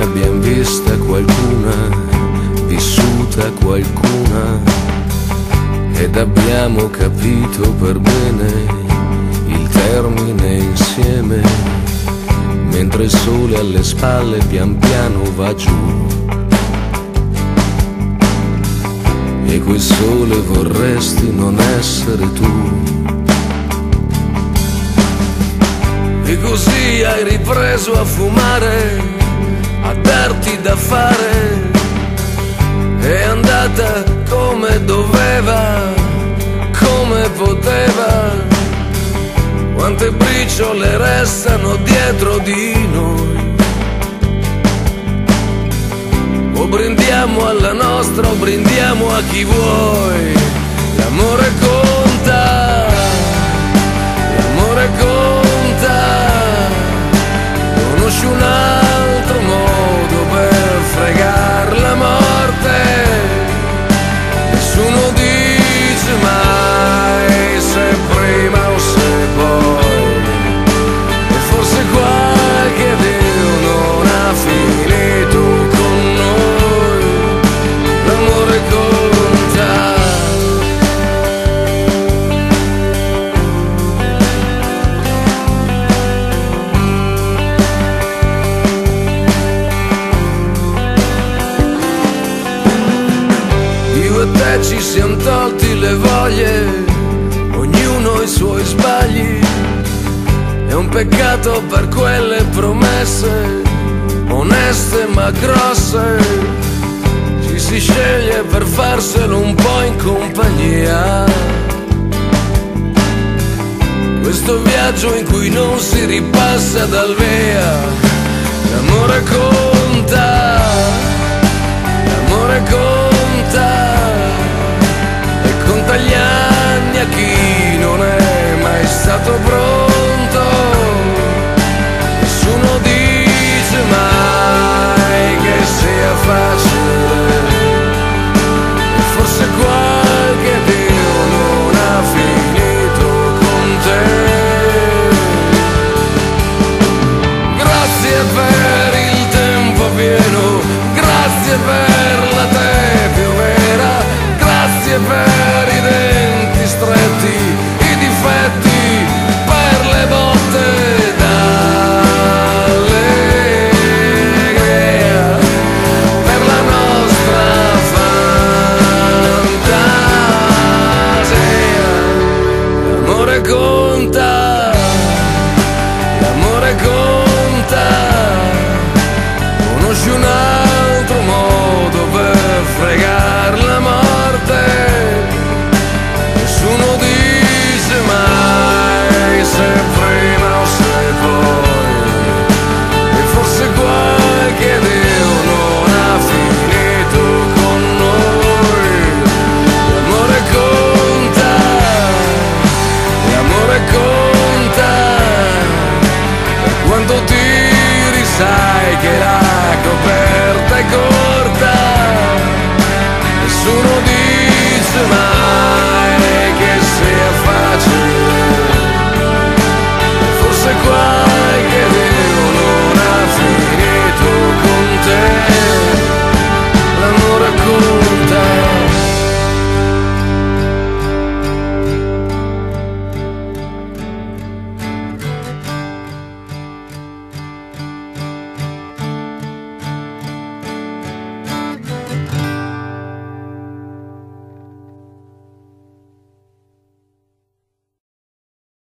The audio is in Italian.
ne abbiamo vista qualcuna, vissuta qualcuna, ed abbiamo capito per bene il termine insieme, mentre il sole alle spalle pian piano va giù. E quel sole vorresti non essere tu. E così hai ripreso a fumare, a darti da fare. È andata come doveva, come poteva. Quante briciole restano dietro di noi. O brindiamo alla nostra o brindiamo a chi vuoi. L'amore conta, l'amore conta. Conosci un altro modo per fregar la morte? Nessuno dice mai se prima o se poi. E forse qualche Dio non ha finito con noi. L'amore conta. Io e te ci siamo tolti le voglie, ognuno i suoi sbagli. È un peccato per quelle promesse, oneste ma grosse. Ci si sceglie per farselo un po' in compagnia. Questo viaggio in cui non si ripassa dal via. L'amore